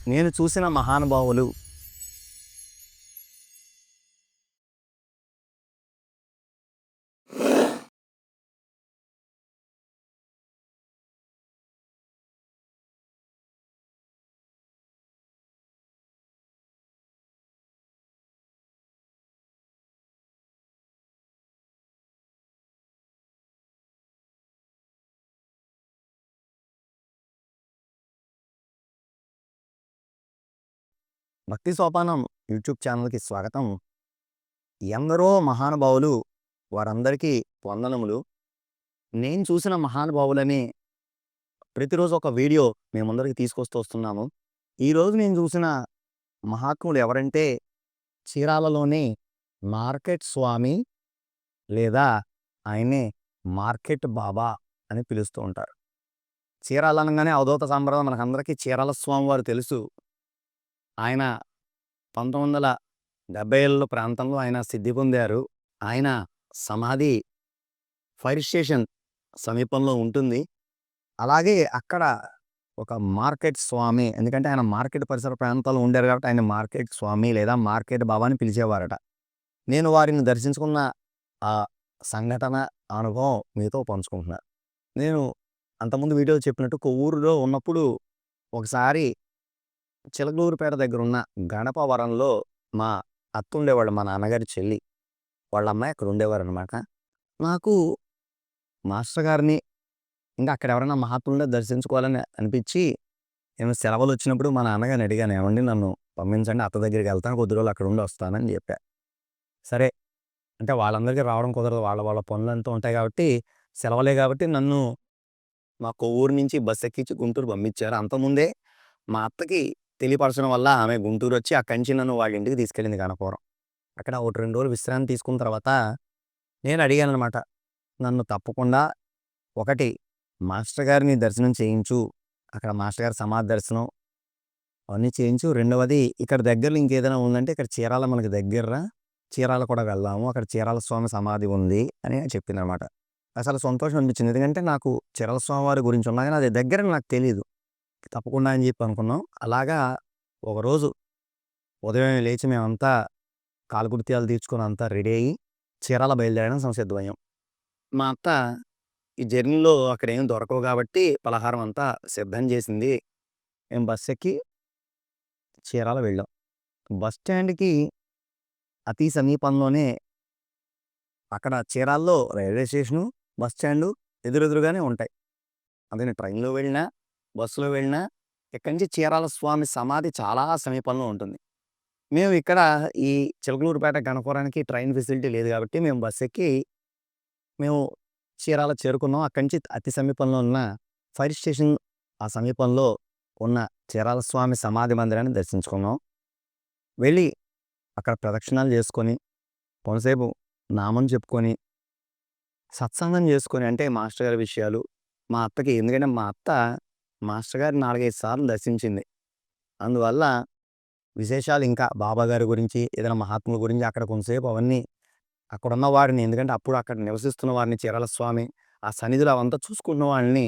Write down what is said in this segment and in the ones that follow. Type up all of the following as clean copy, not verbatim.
నేను చూసిన మహానుభావులు. భక్తి సోపానం యూట్యూబ్ ఛానల్‌కి స్వాగతం. ఎందరో మహానుభావులు, వారందరికీ వందనములు. నేను చూసిన మహానుభావులని ప్రతిరోజు ఒక వీడియో మీ ముందరికి తీసుకొస్తూ వస్తున్నాము. ఈరోజు నేను చూసిన మహాత్ముడు ఎవరంటే చీరాలలోని మార్కెట్ స్వామి, లేదా ఆయన్నే మార్కెట్ బాబా అని పిలుస్తూ ఉంటారు. చీరాల అనంగానే అవధూత సాంప్రదాయం మనకందరికీ చీరాల స్వామివారు తెలుసు. ఆయన 1970ల ప్రాంతంలో ఆయన సిద్ధి పొందారు. ఆయన సమాధి ఫైర్ స్టేషన్ సమీపంలో ఉంటుంది. అలాగే అక్కడ ఒక మార్కెట్ స్వామి, ఎందుకంటే ఆయన మార్కెట్ పరిసర ప్రాంతాల్లో ఉండారు కాబట్టి ఆయన మార్కెట్ స్వామి లేదా మార్కెట్ బాబా అని పిలిచేవారట. నేను వారిని దర్శించుకున్న ఆ సంఘటన, అనుభవం మీతో పంచుకుంటున్నా. నేను అంతకుముందు వీడియోలో చెప్పినట్టు కొవ్వూరులో ఉన్నప్పుడు ఒకసారి చిలకలూరిపేట దగ్గరున్న గణపవరంలో మా అత్త ఉండేవాళ్ళు. మా నాన్నగారి చెల్లి. వాళ్ళ అమ్మాయి అక్కడ ఉండేవారనమాట. నాకు మాస్టర్ గారిని, ఇంకా అక్కడ ఎవరైనా మహాత్ముల్ని దర్శించుకోవాలని అనిపించి, నేను సెలవులొచ్చినప్పుడు మా నాన్నగారిని అడిగాను, "ఏవండీ నన్ను పంపించండి, అత్త దగ్గరికి వెళ్తాను. కొద్ది రోజులు అక్కడ ఉండి వస్తానని" చెప్పా. సరే అంటే వాళ్ళందరికీ రావడం కుదరదు. వాళ్ళ వాళ్ళ పనులంటూ ఉంటాయి కాబట్టి, సెలవులే కాబట్టి నన్ను మా కొవ్వూరు నుంచి బస్ ఎక్కించి గుంటూరు పంపించారు. అంతకుముందే మా అత్తకి తెలియపరచడం వల్ల ఆమె గుంటూరొచ్చి అక్కడి నుంచి నన్ను వాళ్ళ ఇంటికి తీసుకెళ్ళింది గణపవరం. అక్కడ 1, 2 రోజులు విశ్రాంతి తీసుకున్న తర్వాత నేను అడిగాననమాట. నన్ను తప్పకుండా ఒకటి మాస్టర్ గారిని దర్శనం చేయించు. అక్కడ మాస్టర్ గారి సమాధి దర్శనం అవన్నీ చేయించు. రెండవది ఇక్కడ దగ్గరలో ఇంకేదైనా ఉందంటే ఇక్కడ చీరాల మనకి దగ్గర్రా. చీరాల కూడా వెళ్దాము. అక్కడ చీరాల స్వామి సమాధి ఉంది అని చెప్పిందనమాట. అసలు సంతోషం అనిపించింది. ఎందుకంటే నాకు చీరాల స్వామి వారి గురించి ఉన్నా గానీ అది దగ్గరని నాకు తెలీదు. తప్పకుండా అని చెప్పి అనుకున్నాం. అలాగా ఒకరోజు ఉదయమే లేచి మేమంతా కాలకృత్యాలు తీర్చుకొని అంతా రెడీ అయ్యి చీరాల బయలుదేరడానికి సంసిద్ధమయ్యాం. మా అత్త ఈ జర్నీలో అక్కడేం దొరకవు కాబట్టి పలహారం అంతా సిద్ధం చేసింది. మేము బస్సెక్కి చీరాల వెళ్ళాం. బస్ స్టాండ్‌కి అతి సమీపంలోనే అక్కడ చీరాల్లో రైల్వే స్టేషను, బస్ స్టాండు ఎదురెదురుగానే ఉంటాయి. అదే నేను ట్రైన్‌లో వెళ్ళినా, బస్సులో వెళ్ళినా ఇక్కడి నుంచి చీరాల స్వామి సమాధి చాలా సమీపంలో ఉంటుంది. మేము ఇక్కడ ఈ చిలకలూరిపేట గణపురానికి ట్రైన్ ఫెసిలిటీ లేదు కాబట్టి మేము బస్సెక్కి మేము చీరాల చేరుకున్నాం. అక్కడి నుంచి అతి సమీపంలో ఉన్న ఫైర్ స్టేషన్ ఆ సమీపంలో ఉన్న చీరాల స్వామి సమాధి మందిరాన్ని దర్శించుకున్నాం. వెళ్ళి అక్కడ ప్రదక్షిణాలు చేసుకొని, కొంతసేపు నామం చెప్పుకొని, సత్సంగం చేసుకొని అంటే మాస్టర్ గారి విషయాలు, మా అత్తకి ఎందుకంటే మా అత్త మాస్టర్ గారిని 4, 5 సార్లు దర్శించింది. అందువల్ల విశేషాలు ఇంకా బాబా గారి గురించి, ఏదైనా మహాత్ముల గురించి అక్కడ కొంతసేపు అవన్నీ అక్కడున్న వారిని, ఎందుకంటే అప్పుడు అక్కడ నివసిస్తున్న వారిని చీరాల స్వామి, ఆ సన్నిధిలో అవంతా చూసుకుంటున్న వాళ్ళని,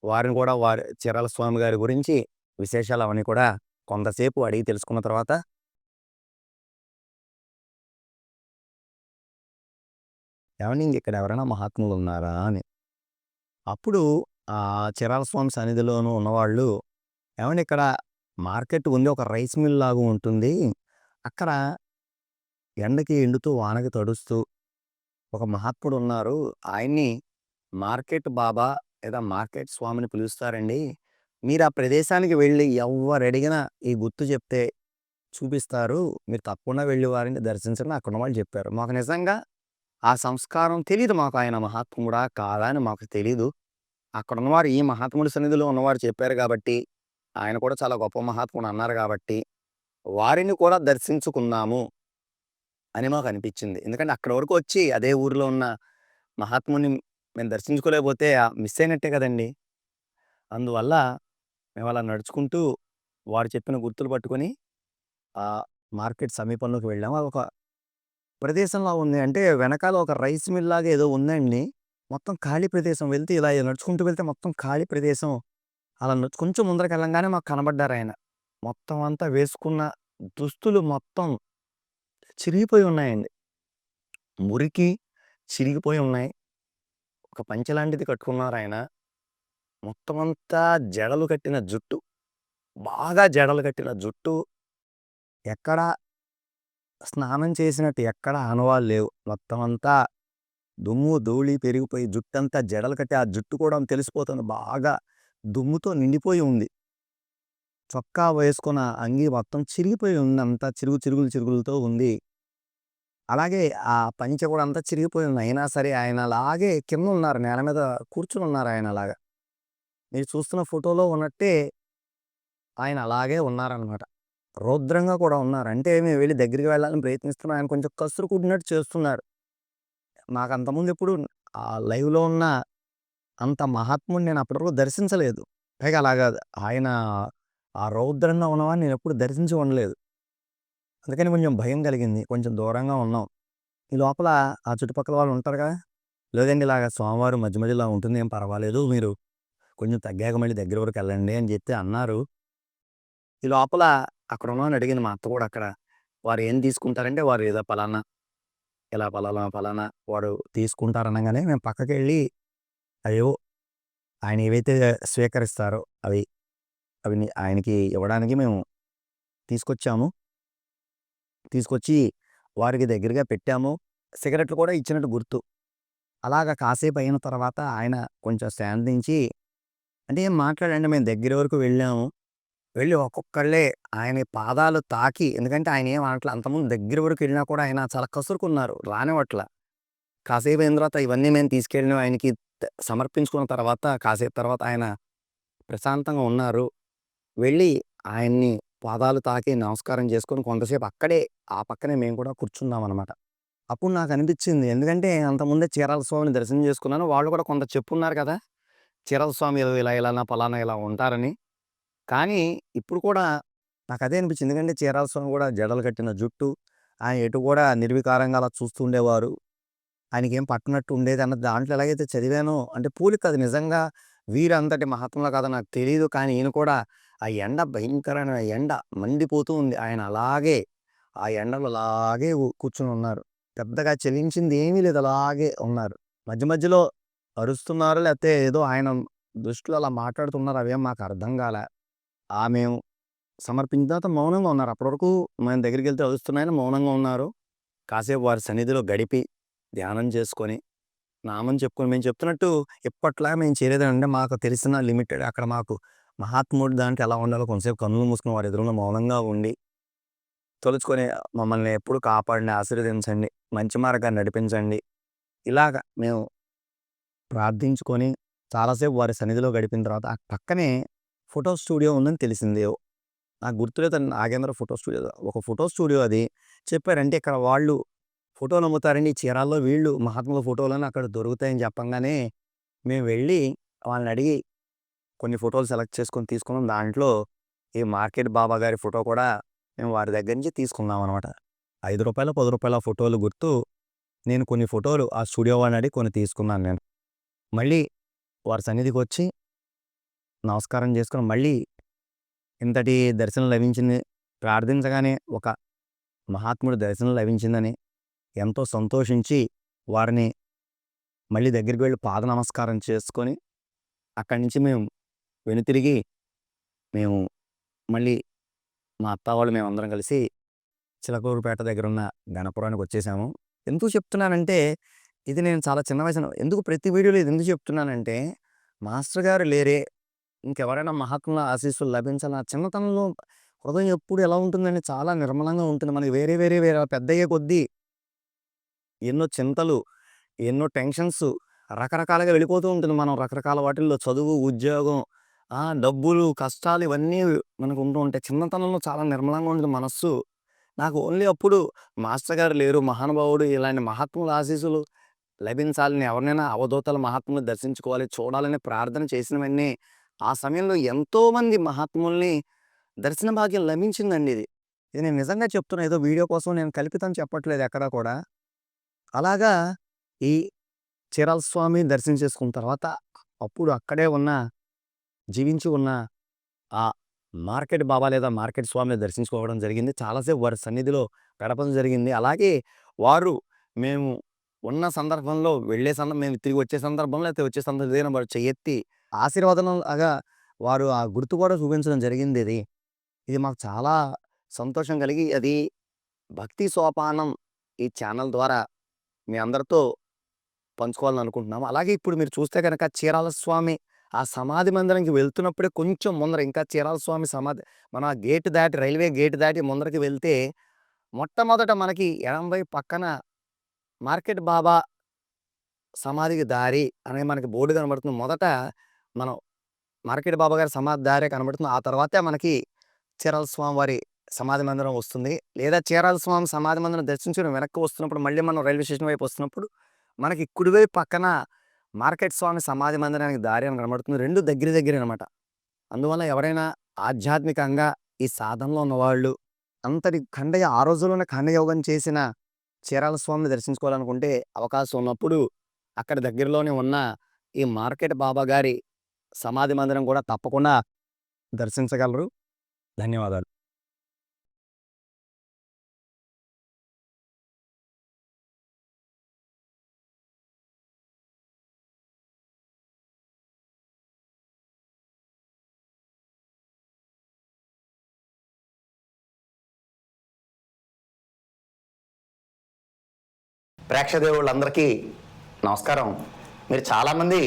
వారిని కూడా వారి చీరాల స్వామి గారి గురించి విశేషాలు అవన్నీ కూడా కొంతసేపు అడిగి తెలుసుకున్న తర్వాత, ఏవండీ ఇంకిక్కడ ఎవరైనా మహాత్ములు ఉన్నారా అని. అప్పుడు చీరాల స్వామి సన్నిధిలోను ఉన్నవాళ్ళు, ఏవండీ ఇక్కడ మార్కెట్ ఉంది. ఒక రైస్ మిల్ లాగా ఉంటుంది. అక్కడ ఎండకి ఎండుతూ, వానకి తడుస్తూ ఒక మహాత్ముడు ఉన్నారు. ఆయన్ని మార్కెట్ బాబా లేదా మార్కెట్ స్వామిని పిలుస్తారండి. మీరు ఆ ప్రదేశానికి వెళ్ళి ఎవ్వరడిగినా ఈ గుర్తు చెప్తే చూపిస్తారు. మీరు తప్పకుండా వెళ్లి వారిని దర్శించండి అక్కడున్న వాళ్ళు చెప్పారు. మాకు నిజంగా ఆ సంస్కారం తెలీదు మాకు. ఆయన మహాత్ముడా కాదా అని మాకు తెలీదు. అక్కడున్నవారు ఈ మహాత్ముడి సన్నిధిలో ఉన్నవారు చెప్పారు కాబట్టి, ఆయన కూడా చాలా గొప్ప మహాత్ముడు అన్నారు కాబట్టి, వారిని కూడా దర్శించుకున్నాము అని మాకనిపిచ్చింది. ఎందుకంటే అక్కడి వరకు వచ్చి అదే ఊరిలో ఉన్న మహాత్ముడిని మేము దర్శించుకోలేకపోతే మిస్ అయినట్టే కదండీ! అందువల్ల మేమలా నడుచుకుంటూ వారు చెప్పిన గుర్తులు పట్టుకొని మార్కెట్ సమీపంలోకి వెళ్ళాము. అదొక ప్రదేశంలా ఉంది. అంటే వెనకాల ఒక రైస్ మిల్ లాగా ఏదో ఉందండి. మొత్తం ఖాళీ ప్రదేశం. వెళ్తే ఇలా నడుచుకుంటూ వెళ్తే మొత్తం ఖాళీ ప్రదేశం. అలా కొంచెం ముందరకెళ్ళంగానే మాకు కనబడ్డారాయన. మొత్తం అంతా వేసుకున్న దుస్తులు మొత్తం చిరిగిపోయి ఉన్నాయండి. మురికి చిరిగిపోయి ఉన్నాయి. ఒక పంచె లాంటిది కట్టుకున్నారాయన. మొత్తం అంతా జడలు కట్టిన జుట్టు. బాగా జడలు కట్టిన జుట్టు. ఎక్కడ స్నానం చేసినట్టు ఎక్కడ ఆనవాళ్ళు లేవు. మొత్తం అంతా దుమ్ము, ధూళి పెరిగిపోయి జుట్టంతా జడలు కట్టి ఆ జుట్టు కూడా తెలిసిపోతుంది. బాగా దుమ్ముతో నిండిపోయి ఉంది. చొక్కా వేసుకున్న అంగీ మొత్తం చిరిగిపోయి ఉంది. అంతా చిరుగులతో ఉంది. అలాగే ఆ పంచె కూడా అంతా చిరిగిపోయి ఉంది. అయినా సరే ఆయన అలాగే కింద ఉన్నారు. నేల మీద కూర్చుని ఉన్నారు ఆయన అలాగా. మీరు చూస్తున్న ఫోటోలో ఉన్నట్టే ఆయన అలాగే ఉన్నారనమాట. రౌద్రంగా కూడా ఉన్నారు. అంటే మేము వెళ్లి దగ్గరికి వెళ్ళాలని ప్రయత్నిస్తున్నాం. ఆయన కొంచెం కసురు కుట్టినట్టు చేస్తున్నారు. నాకు అంతకుముందు ఎప్పుడు ఆ లైవ్‌లో ఉన్న అంత మహాత్ముడిని నేను అప్పటివరకు దర్శించలేదు. పైగా అలాగా ఆయన ఆ రౌద్రంగా ఉన్నవాడిని నేను ఎప్పుడు దర్శించి ఉండలేదు. అందుకని కొంచెం భయం కలిగింది. కొంచెం దూరంగా ఉన్నాం. ఈ లోపల ఆ చుట్టుపక్కల వాళ్ళు ఉంటారు కదా! లేదండి ఇలాగ స్వామివారు మధ్య మధ్యలో ఉంటుంది. ఏం పర్వాలేదు. మీరు కొంచెం తగ్గాక మళ్ళీ దగ్గర వరకు వెళ్ళండి అని చెప్పి అన్నారు. ఈ లోపల అక్కడ ఉన్నవాడిని అడిగింది మా అత్త కూడా అక్కడ. వారు ఏం తీసుకుంటారంటే వారు ఏదో పలానా, ఇలా పలానా వాడు తీసుకుంటారనంగానే మేము పక్కకెళ్ళి అయ్యో! ఆయన ఏవైతే స్వీకరిస్తారో అవి ఆయనకి ఇవ్వడానికి మేము తీసుకొచ్చాము. తీసుకొచ్చి వారికి దగ్గరగా పెట్టాము. సిగరెట్లు కూడా ఇచ్చినట్టు గుర్తు. అలాగా కాసేపు అయిన తర్వాత ఆయన కొంచెం శాంతించి అంటే ఏం మాట్లాడండి మేము దగ్గర వరకు వెళ్ళాము. వెళ్ళి ఒక్కొక్కళ్ళే ఆయన పాదాలు తాకి ఎందుకంటే ఆయన ఏం అనట్ల. అంతకుముందు దగ్గర వరకు వెళ్ళినా కూడా ఆయన చాలా కసురుకున్నారు. రానివ్వట్ల. కాసేపు అయిన తర్వాత ఇవన్నీ మేము తీసుకెళ్ళిన ఆయనకి సమర్పించుకున్న తర్వాత కాసేపు తర్వాత ఆయన ప్రశాంతంగా ఉన్నారు. వెళ్ళి ఆయన్ని పాదాలు తాకి నమస్కారం చేసుకొని కొంతసేపు అక్కడే ఆ పక్కనే మేము కూడా కూర్చున్నామనమాట. అప్పుడు నాకనిపిచ్చింది. ఎందుకంటే అంతకుముందే చీరాల స్వామిని దర్శనం చేసుకున్నాను. వాళ్ళు కూడా కొంత చెప్పున్నారు కదా! చీరాల స్వామి ఇలా పలానా ఇలా ఉంటారని. కానీ ఇప్పుడు కూడా నాకదే అనిపించింది. ఎందుకంటే చీరాల స్వామి కూడా జడలు కట్టిన జుట్టు. ఆయన ఎటు కూడా నిర్వికారంగా అలా చూస్తూ ఉండేవారు. ఆయనకేం పట్టనట్టు ఉండేదన్న దాంట్లో ఎలాగైతే చదివానో అంటే పూలిక అది నిజంగా వీరంతటి మహాత్ములు కాదో నాకు తెలీదు. కానీ ఈయన కూడా ఆ ఎండ భయంకరమైన ఎండ మండిపోతూ ఉంది. ఆయన అలాగే ఆ ఎండలో అలాగే కూర్చొని ఉన్నారు. పెద్దగా చలించింది ఏమీ లేదు. అలాగే ఉన్నారు. మధ్య మధ్యలో అరుస్తున్నారు లేకపోతే ఏదో ఆయన దృష్టిలో అలా మాట్లాడుతున్నారు. అవేం మాకు అర్థం కాలే. మేము సమర్పించిన తర్వాత మౌనంగా ఉన్నారు. అప్పటి వరకు మేము దగ్గరికెళ్తే అరుస్తున్నాయని మౌనంగా ఉన్నారు. కాసేపు వారి సన్నిధిలో గడిపి ధ్యానం చేసుకొని, నామం చెప్పుకొని మేము చెప్తున్నట్టు ఇప్పట్లాగా మేము చేయలేదంటే మాకు తెలిసిన లిమిటెడ్ అక్కడ మాకు మహాత్ముడు దాంట్లో ఎలా ఉండాలో కొంతసేపు కన్నులు మూసుకొని వారి ఎదురుగా మౌనంగా ఉండి, తలుచుకొని మమ్మల్ని ఎప్పుడు కాపాడండి, ఆశీర్వదించండి, మంచి మార్గాన్ని నడిపించండి. ఇలాగ మేము ప్రార్థించుకొని చాలాసేపు వారి సన్నిధిలో గడిపిన తర్వాత ఆ పక్కనే ఫోటో స్టూడియో ఉందని తెలిసింది. నాకు గుర్తులేదు నాగేంద్ర ఫోటో స్టూడియో ఒక ఫోటో స్టూడియో అది. చెప్పారంటే ఇక్కడ వాళ్ళు ఫోటోలు అమ్ముతారండి. ఈ చీరాల్లో వీళ్ళు మహాత్ముల ఫోటోలని అక్కడ దొరుకుతాయని చెప్పంగానే మేము వెళ్ళి వాళ్ళని అడిగి కొన్ని ఫోటోలు సెలెక్ట్ చేసుకొని తీసుకున్నాం. దాంట్లో ఈ మార్కెట్ బాబా గారి ఫోటో కూడా మేము వారి దగ్గర నుంచి తీసుకున్నాం అనమాట. రూ. 5, రూ. 10 ఫోటోలు గుర్తు నేను కొన్ని ఫోటోలు ఆ స్టూడియో వాడిని అడిగి కొన్ని తీసుకున్నాను నేను. మళ్ళీ వారి సన్నిధికి వచ్చి నమస్కారం చేసుకొని మళ్ళీ ఇంతటి దర్శనం లభించింది. ప్రార్థించగానే ఒక మహాత్ముడి దర్శనం లభించిందని ఎంతో సంతోషించి వారిని మళ్ళీ దగ్గరికి వెళ్ళి పాద నమస్కారం చేసుకొని అక్కడి నుంచి మేము వెనుతిరిగి మేము మళ్ళీ మా అత్త వాళ్ళు మేమందరం కలిసి చిలకలూరుపేట దగ్గరున్న గణపురానికి వచ్చేసాము. ఎందుకు చెప్తున్నానంటే ఇది నేను చాలా చిన్న వయసులో ఎందుకు ప్రతి వీడియోలో ఇది ఎందుకు చెప్తున్నానంటే మాస్టర్ గారు లేరే ఇంకెవరైనా మహాత్ముల ఆశీస్సులు లభించాలి. నా చిన్నతనంలో హృదయం ఎప్పుడు ఎలా ఉంటుందంటే చాలా నిర్మలంగా ఉంటుంది. మనకి వేరే పెద్దయ్యే కొద్దీ ఎన్నో చింతలు, ఎన్నో టెన్షన్స్ రకరకాలుగా వెళ్ళిపోతూ ఉంటుంది. మనం రకరకాల వాటిల్లో చదువు, ఉద్యోగం, డబ్బులు, కష్టాలు ఇవన్నీ మనకు ఉంటూ ఉంటాయి. చిన్నతనంలో చాలా నిర్మలంగా ఉంటుంది మనస్సు. నాకు ఓన్లీ అప్పుడు మాస్టర్ గారు లేరు, మహానుభావుడు ఇలాంటి మహాత్ముల ఆశీస్సులు లభించాలని ఎవరినైనా అవధూతల మహాత్ములను దర్శించుకోవాలి, చూడాలని ప్రార్థన చేసినవన్నీ ఆ సమయంలో ఎంతోమంది మహాత్ముల్ని దర్శన భాగ్యం లభించిందండి ఇది. ఇది నేను నిజంగా చెప్తున్నా. ఏదో వీడియో కోసం నేను కల్పితం చెప్పట్లేదు ఎక్కడా కూడా. అలాగా ఈ చీరాల స్వామి దర్శనం చేసుకున్న తర్వాత అప్పుడు అక్కడే ఉన్న జీవించి ఉన్న ఆ మార్కెట్ బాబా లేదా మార్కెట్ స్వామిని దర్శించుకోవడం జరిగింది. చాలాసేపు వారి సన్నిధిలో గడపడం జరిగింది. అలాగే వారు మేము ఉన్న సందర్భంలో మేము తిరిగి వచ్చే సందర్భంలో లేకపోతే వచ్చే సందర్భంలో వారు చెయ్యెత్తి ఆశీర్వాదంలాగా వారు ఆ గుర్తు కూడా చూపించడం జరిగింది ఇది. ఇది మాకు చాలా సంతోషం కలిగి అది భక్తి సోపానం ఈ ఛానల్ ద్వారా మీ అందరితో పంచుకోవాలని అనుకుంటున్నాము. అలాగే ఇప్పుడు మీరు చూస్తే కనుక చీరాల స్వామి ఆ సమాధి మందిరానికి వెళ్తున్నప్పుడే కొంచెం ముందర ఇంకా చీరాల స్వామి సమాధి మన గేట్ దాటి రైల్వే గేట్ దాటి ముందరకి వెళ్తే మొట్టమొదట మనకి ఎడమ వైపు పక్కన మార్కెట్ బాబా సమాధికి దారి అనే మనకి బోర్డు కనబడుతుంది. మొదట మనం మార్కెట్ బాబా గారి సమాధి దారే కనబడుతుంది. ఆ తర్వాతే మనకి చీరాల స్వామి వారి సమాధి మందిరం వస్తుంది. లేదా చీరాల స్వామి సమాధి మందిరం దర్శించుకుని వెనక్కి వస్తున్నప్పుడు మళ్ళీ మనం రైల్వే స్టేషన్ వైపు వస్తున్నప్పుడు మనకి కుడివైపు పక్కన మార్కెట్ స్వామి సమాధి మందిరానికి దారి అని కనబడుతుంది. రెండు దగ్గర అనమాట. అందువల్ల ఎవరైనా ఆధ్యాత్మికంగా ఈ సాధనలో ఉన్నవాళ్ళు అంతటి ఆ రోజుల్లోనే ఖండయోగం చేసిన చీరాల స్వామిని దర్శించుకోవాలనుకుంటే అవకాశం ఉన్నప్పుడు అక్కడ దగ్గరలోనే ఉన్న ఈ మార్కెట్ బాబా గారి సమాధి మందిరం కూడా తప్పకుండా దర్శించగలరు. ధన్యవాదాలు. ప్రేక్షదేవుళ్ళందరికీ నమస్కారం. మీరు చాలామంది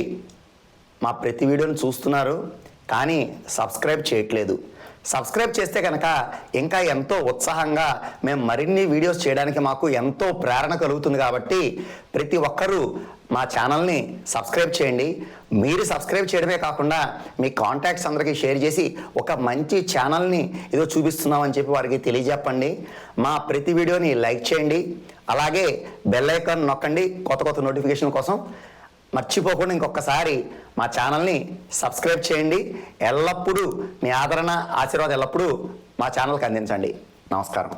మా ప్రతి వీడియోని చూస్తున్నారు, కానీ సబ్స్క్రైబ్ చేయట్లేదు. సబ్స్క్రైబ్ చేస్తే కనుక ఇంకా ఎంతో ఉత్సాహంగా మేము మరిన్ని వీడియోస్ చేయడానికి మాకు ఎంతో ప్రేరణ కలుగుతుంది. కాబట్టి ప్రతి ఒక్కరూ మా ఛానల్ని సబ్స్క్రైబ్ చేయండి. మీరు సబ్స్క్రైబ్ చేయడమే కాకుండా మీ కాంటాక్ట్స్ అందరికీ షేర్ చేసి ఒక మంచి ఛానల్ని ఏదో చూపిస్తున్నామని చెప్పి వారికి తెలియజెప్పండి. మా ప్రతి వీడియోని లైక్ చేయండి. అలాగే బెల్ ఐకాన్ నొక్కండి కొత్త నోటిఫికేషన్ కోసం. మర్చిపోకుండా ఇంకొకసారి మా ఛానల్ని సబ్స్క్రైబ్ చేయండి. ఎల్లప్పుడూ మీ ఆదరణ ఆశీర్వాదం ఎల్లప్పుడూ మా ఛానల్కి అందించండి. నమస్కారం.